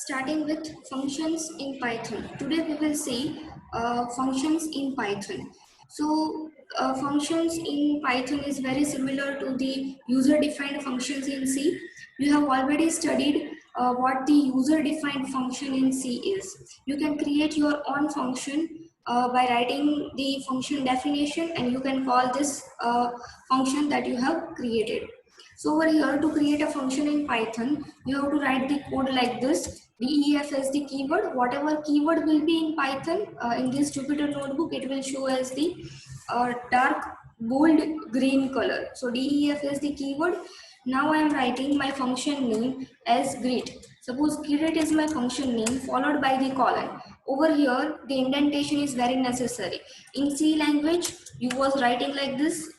Starting with functions in Python. Today we will see functions in Python. Functions in Python is very similar to the user-defined functions in C. You have already studied what the user-defined function in C is. You can create your own function by writing the function definition, and you can call this function that you have created. So over here, to create a function in Python, you have to write the code like this. Def as the keyword. Whatever keyword will be in Python, in this Jupyter notebook, it will show as the dark bold green color. So def is the keyword. Now I am writing my function name as greet. Suppose greet is my function name followed by the colon. Over here, the indentation is very necessary. In C language, you was writing like this.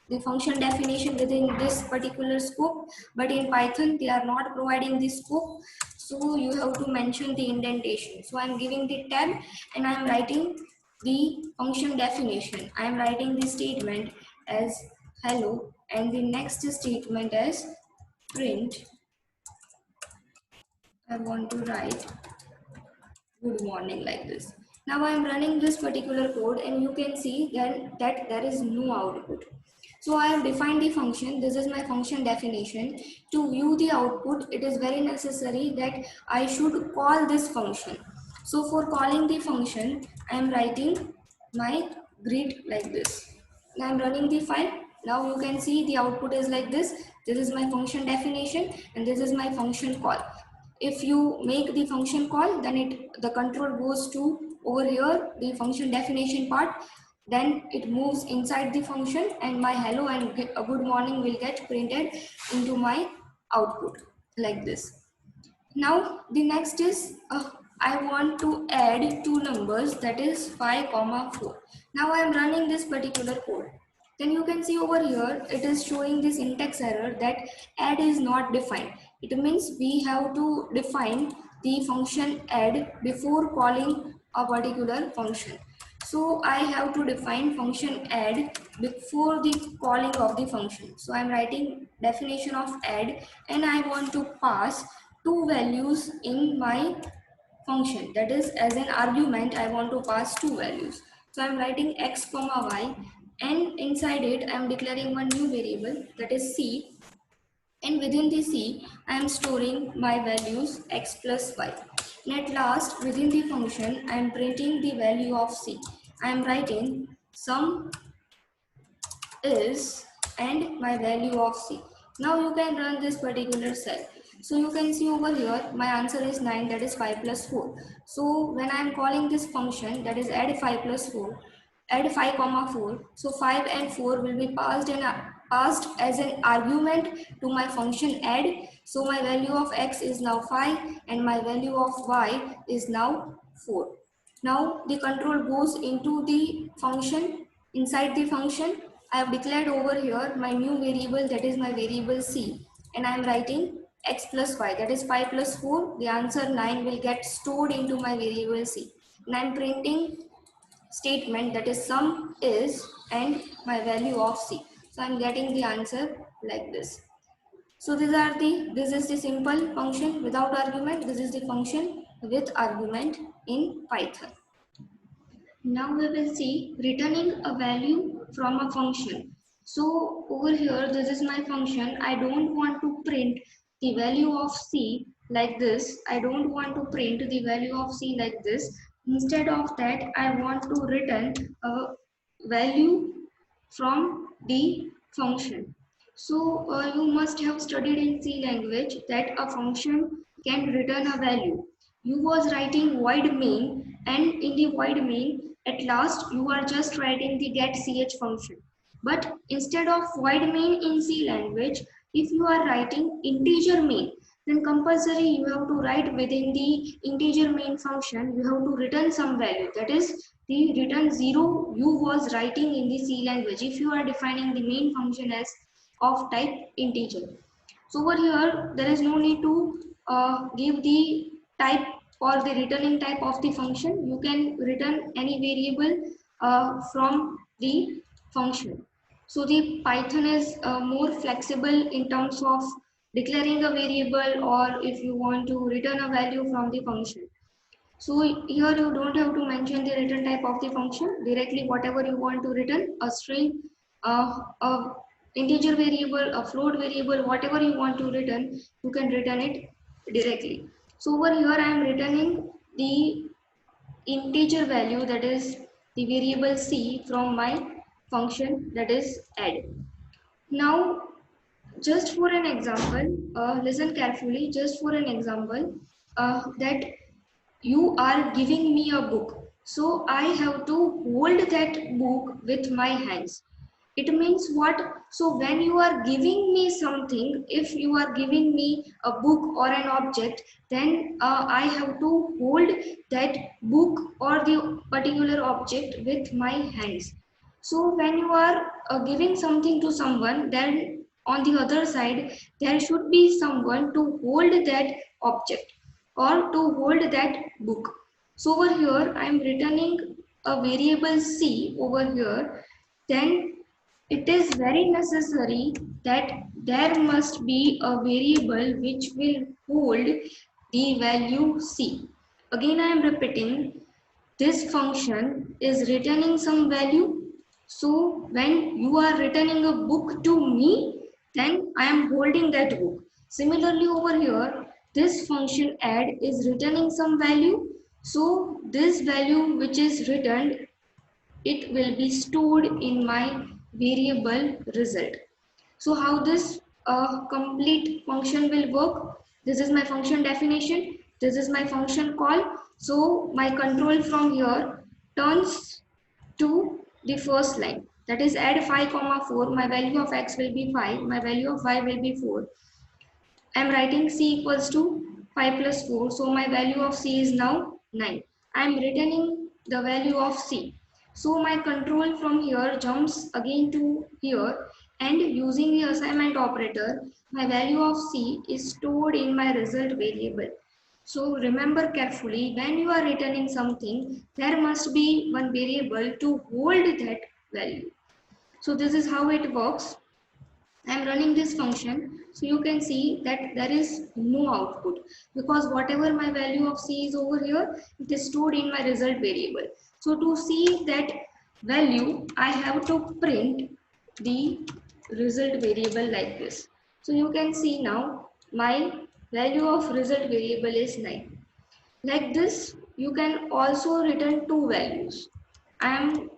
The function definition within this particular scope, but in Python they are not providing this scope, so you have to mention the indentation. So I am giving the tab and I am writing the function definition. I am writing the statement as hello and the next statement as print. I want to write good morning like this. Now I am running this particular code and you can see that there is no output. So I have defined the function. This is my function definition. To view the output, it is very necessary that I should call this function. So for calling the function, I am writing my greet like this. Now I am running the file. Now you can see the output is like this. This is my function definition and this is my function call. If you make the function call, then the control goes to over here, the function definition part. Then it moves inside the function and my hello and a good morning will get printed into my output like this. Now the next is I want to add two numbers, that is 5, 4. Now I am running this particular code. Then you can see over here it is showing this syntax error that add is not defined. It means we have to define the function add before calling a particular function. So I have to define function add before the calling of the function. So I'm writing definition of add and I want to pass two values in my function. That is, as an argument, I want to pass two values. So I'm writing x comma y and inside it I'm declaring one new variable, that is c, and within the c I am storing my values x plus y. And at last within the function I am printing the value of c. I am writing sum is and my value of c. Now you can run this particular cell. So you can see over here my answer is 9, that is 5 plus 4. So when I am calling this function, that is add 5 plus 4, add 5 comma 4, so 5 and 4 will be passed as an argument to my function add. So my value of x is now 5 and my value of y is now 4. Now the control goes into the function. Inside the function I have declared over here my new variable, that is my variable c, and I am writing x plus y, that is 5 plus 4, the answer 9 will get stored into my variable c. And I am printing statement, that is sum is and my value of c. So I am getting the answer like this. So this is the simple function without argument. This is the function with argument in Python. Now we will see returning a value from a function. So over here, this is my function. I don't want to print the value of c like this. I don't want to print the value of c like this. Instead of that, I want to return a value from the function. So you must have studied in C language that a function can return a value. You was writing void main, and in the void main at last you are just writing the get ch function. But instead of void main in C language, if you are writing integer main, then compulsory you have to write within the integer main function, you have to return some value, that is the return 0 you was writing in the C language if you are defining the main function as of type integer. So over here there is no need to give the type or the returning type of the function. You can return any variable from the function. So the Python is more flexible in terms of declaring a variable, or if you want to return a value from the function. So here you don't have to mention the return type of the function. Directly whatever you want to return, a string, a integer variable, a float variable, whatever you want to return, you can return it directly. So over here I am returning the integer value, that is the variable c, from my function, that is add. Now just for an example, listen carefully, just for an example, that you are giving me a book, so I have to hold that book with my hands. It means what? So when you are giving me something, if you are giving me a book or an object, then I have to hold that book or the particular object with my hands. So when you are giving something to someone, then on the other side there should be someone to hold that object or to hold that book. So over here I am returning a variable c over here. Then it is very necessary that there must be a variable which will hold the value c. Again I am repeating, this function is returning some value. So when you are returning a book to me, then I am holding that book. Similarly over here, this function add is returning some value. So this value which is returned, it will be stored in my variable result. So how this complete function will work? This is my function definition. This is my function call. So my control from here turns to the first line. That is add 5 comma 4. My value of x will be 5. My value of y will be 4. I am writing c equals to 5 plus 4. So my value of c is now 9. I am returning the value of c. So my control from here jumps again to here, and using the assignment operator, my value of c is stored in my result variable. So remember carefully, when you are returning something, there must be one variable to hold that value. So this is how it works. I am running this function, so you can see that there is no output, because whatever my value of c is over here, it is stored in my result variable. So to see that value, I have to print the result variable like this. So you can see now my value of result variable is 9. Like this, you can also return two values. I am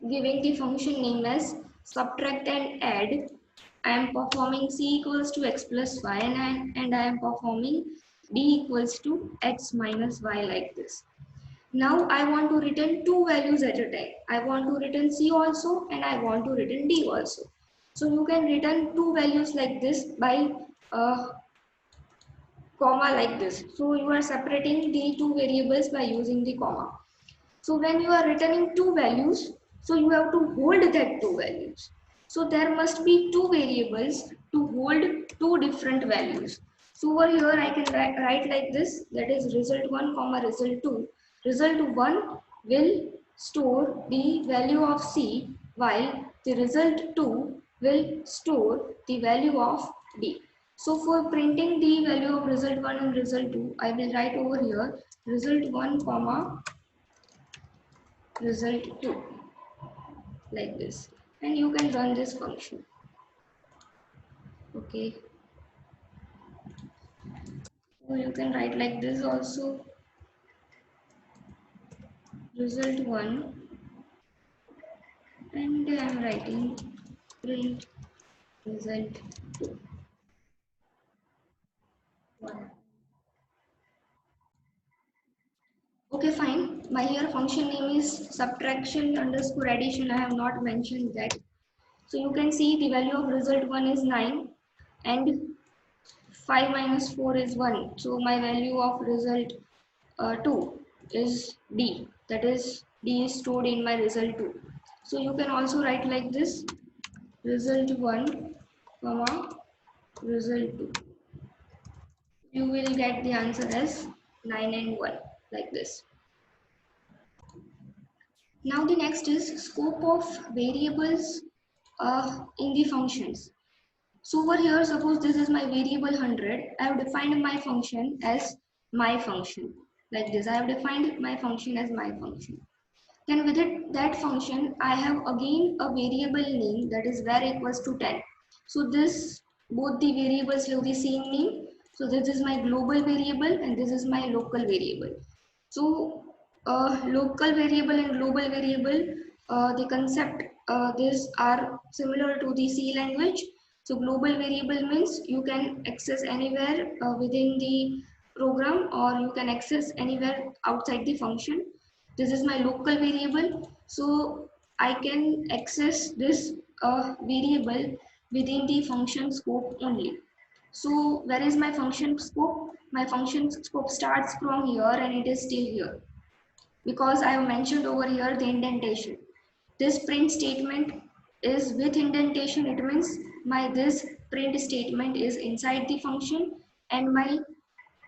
giving the function name as subtract and add. I am performing c equals to x plus y, and I am performing d equals to x minus y, like this. Now I want to return two values at a time. I want to return c also, and I want to return d also. So you can return two values like this by comma, like this. So you are separating the two variables by using the comma. So when you are returning two values, so you have to hold that two values. So there must be two variables to hold two different values. So over here I can write like this, that is result1 comma result2. Result1 will store the value of c, while the result2 will store the value of d. So for printing the value of result1 and result2, I will write over here result1 comma result2, like this, and you can run this function. Okay, so you can write like this also, result1, and I am writing print result2. Okay, fine. My here function name is subtraction underscore addition. I have not mentioned that. So you can see the value of result1 is 9, and 5 minus 4 is 1. So my value of result 2 is d, that is d is stored in my result 2. So you can also write like this, result 1 comma result 2. You will get the answer as 9 and 1, like this. Now the next is scope of variables in the functions. So over here, suppose this is my variable 100. I have defined my function as my function. Like this, I have defined my function as my function. Then with that function, I have again a variable name, that is var equals to 10. So this, both the variables have the same name. So this is my global variable and this is my local variable. So local variable and global variable, the concept, these are similar to the C language. So global variable means you can access anywhere within the program, or you can access anywhere outside the function. This is my local variable. So I can access this variable within the function scope only. So where is my function scope? My function scope starts from here and it is still here, because I have mentioned over here the indentation. This print statement is with indentation. It means my this print statement is inside the function, and my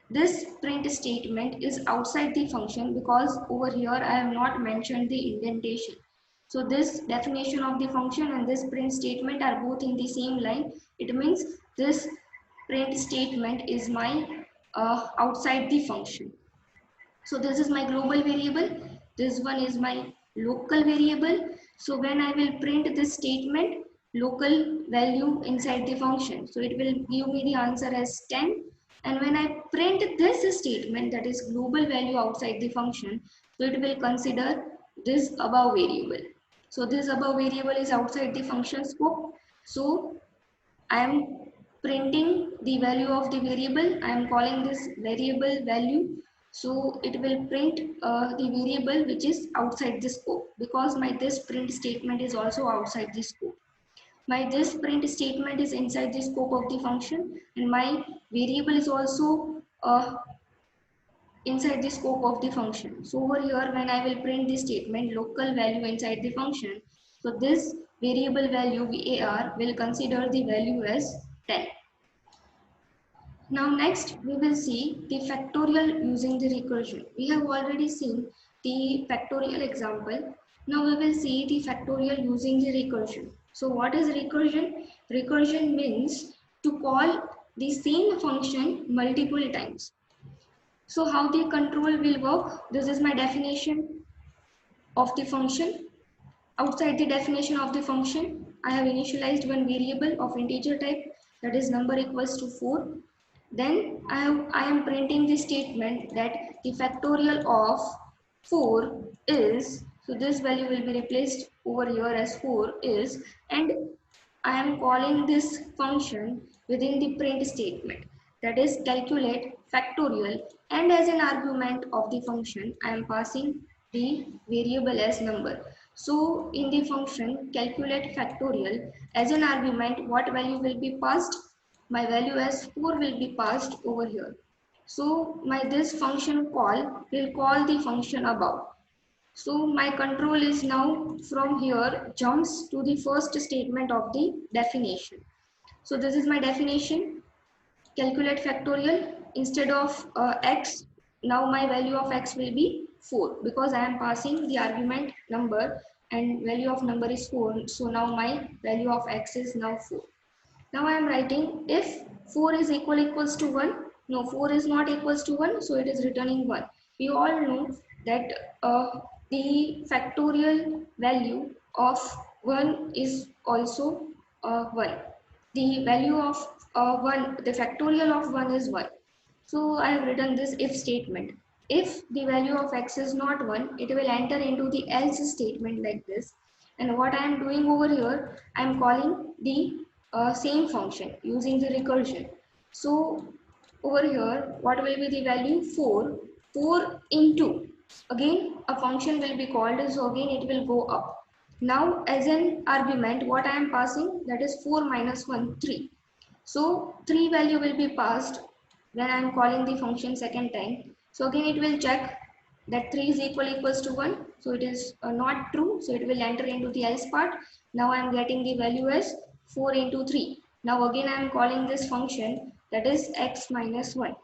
this print statement is outside the function, because over here I have not mentioned the indentation. So this definition of the function and this print statement are both in the same line. It means this print statement is my outside the function. So this is my global variable. This one is my local variable. So when I will print this statement, local value inside the function, so it will give me the answer as 10. And when I print this statement, that is global value outside the function, so it will consider this above variable. So this above variable is outside the function scope. So I am printing the value of the variable. I am calling this variable value. So it will print the variable which is outside the scope, because my this print statement is also outside the scope. My this print statement is inside the scope of the function, and my variable is also inside the scope of the function. So over here, when I will print the statement local value inside the function, so this variable value var will consider the value as 10. Now next we will see the factorial using the recursion. We have already seen the factorial example. Now we will see the factorial using the recursion. So what is recursion? Recursion means to call the same function multiple times. So how the control will work? This is my definition of the function. Outside the definition of the function, I have initialized one variable of integer type, that is number equals to 4. Then I am printing the statement that the factorial of 4 is, so this value will be replaced over here as 4 is, and I am calling this function within the print statement, that is calculate factorial, and as an argument of the function I am passing the variable as number. So in the function calculate factorial, as an argument what value will be passed? My value as 4 will be passed over here. So my this function call will call the function above. So my control is now from here jumps to the first statement of the definition. So this is my definition. Calculate factorial. Instead of x, now my value of x will be 4, because I am passing the argument number and value of number is 4. So now my value of x is now 4. Now I am writing if 4 is equals to 1. No, 4 is not equals to 1, so it is returning 1. We all know that the factorial value of 1 is also 1. The value of 1, the factorial of 1 is 1. So I have written this if statement. If the value of x is not 1, it will enter into the else statement like this. And what I am doing over here, I am calling the same function using the recursion. So over here, what will be the value? 4. 4 into, again a function will be called, so again it will go up. Now as an argument, what I am passing, that is 4 minus 1, 3. So 3 value will be passed when I am calling the function second time. So again it will check that 3 is equals to 1. So it is not true. So it will enter into the else part. Now I am getting the value as 4 into 3. Now again I am calling this function, that is x minus 1.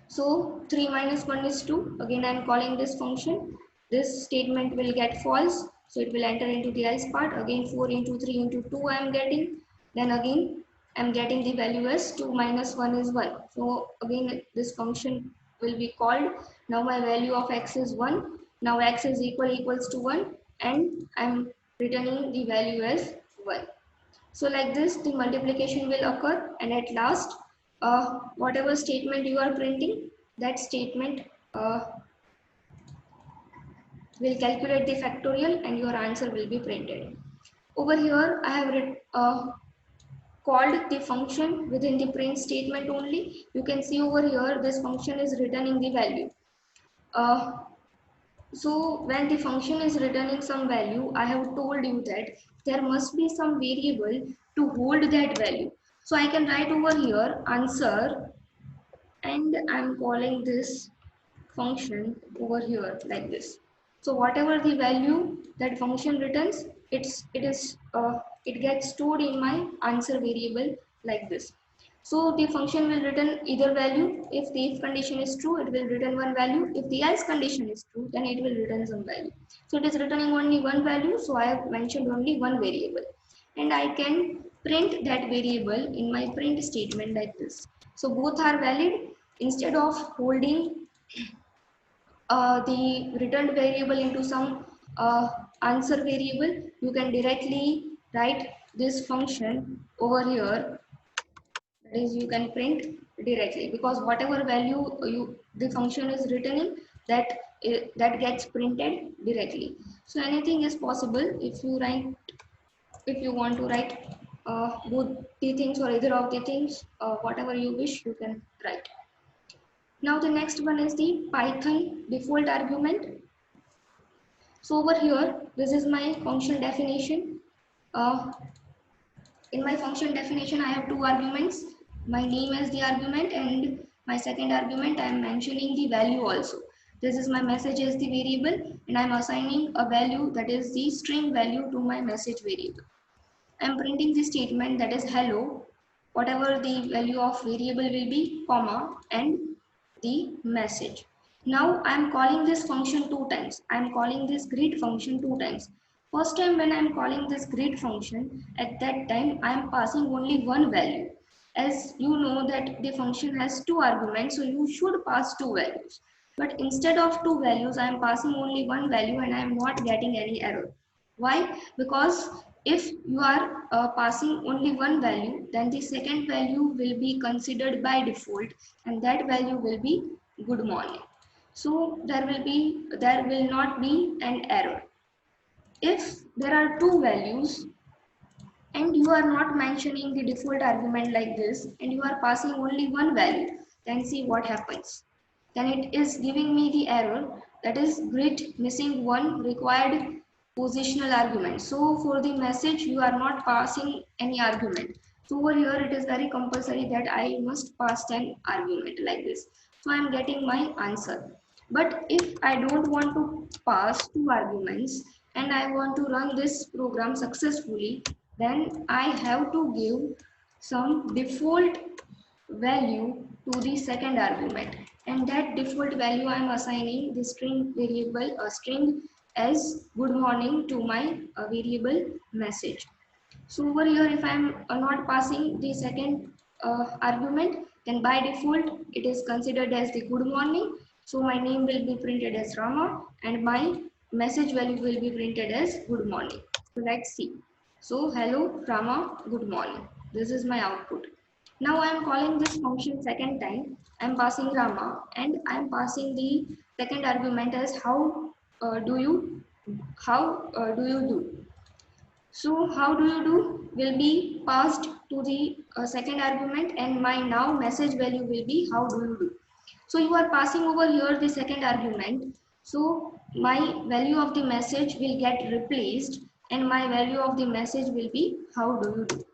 So 3 minus 1 is 2. Again I am calling this function. This statement will get false. So it will enter into the else part. Again 4 into 3 into 2 I am getting. Then again I'm getting the value as 2 minus 1 is 1. So again this function will be called. Now my value of x is 1. Now x is equals to 1 and I'm returning the value as 1. So like this the multiplication will occur, and at last whatever statement you are printing, that statement will calculate the factorial and your answer will be printed. Over here I have called the function within the print statement only. You can see over here this function is returning the value. Uh, so when the function is returning some value, I have told you that there must be some variable to hold that value. So I can write over here answer, and I'm calling this function over here like this. So whatever the value that function returns, it gets stored in my answer variable like this. So the function will return either value. If the if condition is true, it will return one value. If the else condition is true, then it will return some value. So it is returning only one value, so I have mentioned only one variable, and I can print that variable in my print statement like this. So both are valid. Instead of holding the returned variable into some answer variable, you can directly write this function over here. That is, you can print directly, because whatever value the function is returning, that gets printed directly. So anything is possible. If you want to write both the things or either of the things, whatever you wish, you can write. Now the next one is the Python default argument. So over here, this is my function definition. Uh, in my function definition, I have two arguments. My name is the argument, and my second argument, I am mentioning the value also. This is my message as the variable, and I am assigning a value, that is the string value, to my message variable. I am printing the statement, that is hello, whatever the value of variable will be, comma, and the message. Now I am calling this function two times. I am calling this greet function two times. First time when I am calling this greet function, at that time I am passing only one value. As you know that the function has two arguments, so you should pass two values. But instead of two values, I am passing only one value and I am not getting any error. Why? Because if you are passing only one value, then the second value will be considered by default, and that value will be good morning. So there will not be an error. If there are two values and you are not mentioning the default argument like this, and you are passing only one value, then see what happens. Then it is giving me the error, that is grid missing one required positional argument. So for the message you are not passing any argument. So over here it is very compulsory that I must pass an argument like this. So I am getting my answer. But if I don't want to pass two arguments and I want to run this program successfully, then I have to give some default value to the second argument, and that default value I am assigning the string variable, a string as good morning, to my variable message. So over here if I am not passing the second argument, then by default it is considered as the good morning. So my name will be printed as Rama and my message value will be printed as good morning. So let's see. So hello Rama, good morning. This is my output. Now I am calling this function second time. I am passing Rama and I am passing the second argument as do you do you do. So how do you do will be passed to the second argument, and my now message value will be how do you do. So you are passing over here the second argument. So my value of the message will get replaced and my value of the message will be how do you do.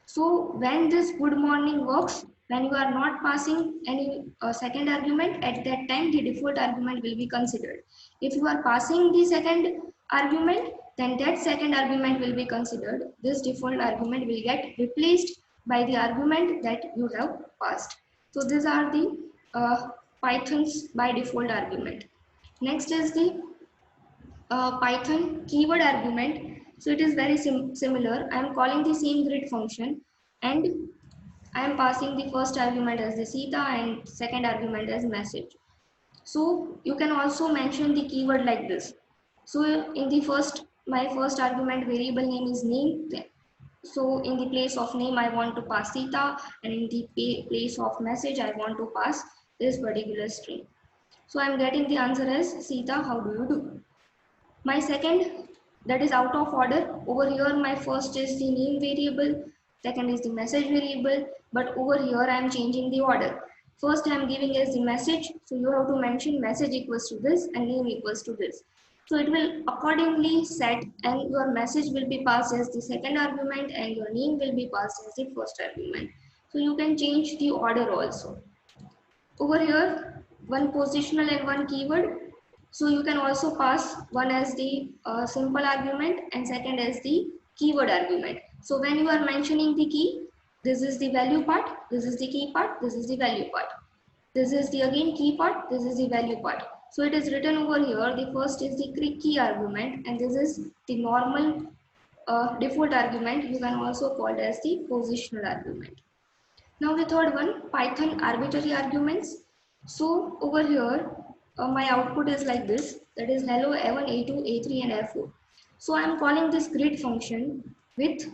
So when this good morning works, when you are not passing any second argument, at that time the default argument will be considered. If you are passing the second argument, then that second argument will be considered. This default argument will get replaced by the argument that you have passed. So these are the Python's by default argument. Next is the Python keyword argument. So it is very similar. I am calling the same grid function, and I am passing the first argument as the Sita and second argument as message. So you can also mention the keyword like this. So in the my first argument variable name is name. So in the place of name, I want to pass Sita, and in the place of message, I want to pass this particular string. So I'm getting the answer as Sita, how do you do? My second, that is out of order. Over here, my first is the name variable, second is the message variable, but over here I am changing the order. First I am giving as the message, so you have to mention message equals to this and name equals to this. So it will accordingly set, and your message will be passed as the second argument and your name will be passed as the first argument. So you can change the order also. Over here, one positional and one keyword. So you can also pass one as the simple argument and second as the keyword argument. So when you are mentioning the key, this is the value part, this is the key part, this is the value part. This is the again key part, this is the value part. So it is written over here, the first is the key argument and this is the normal default argument. You can also call it as the positional argument. Now the third one, Python arbitrary arguments. So over here, my output is like this, that is hello A1, A2, A3 and A4. So I am calling this grid function with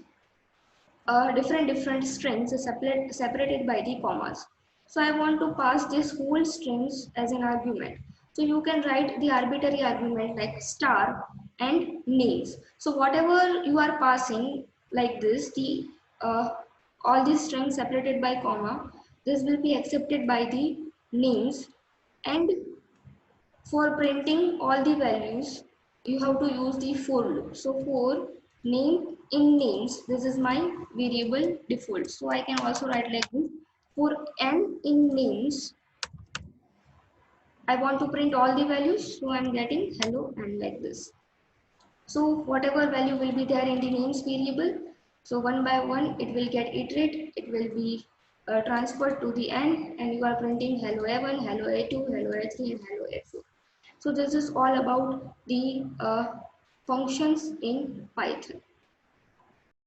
different strings separated by the commas. So I want to pass this whole strings as an argument. So you can write the arbitrary argument like star and names. So whatever you are passing like this, the all these strings separated by comma, this will be accepted by the names, and for printing all the values, you have to use the for loop. So for name in names, this is my variable default. So I can also write like this. For n in names, I want to print all the values. So I'm getting hello and like this. So whatever value will be there in the names variable, so one by one it will get iterated, it will be transferred to the end, and you are printing hello A1, hello A2, hello A3 and hello A4. So this is all about the functions in Python.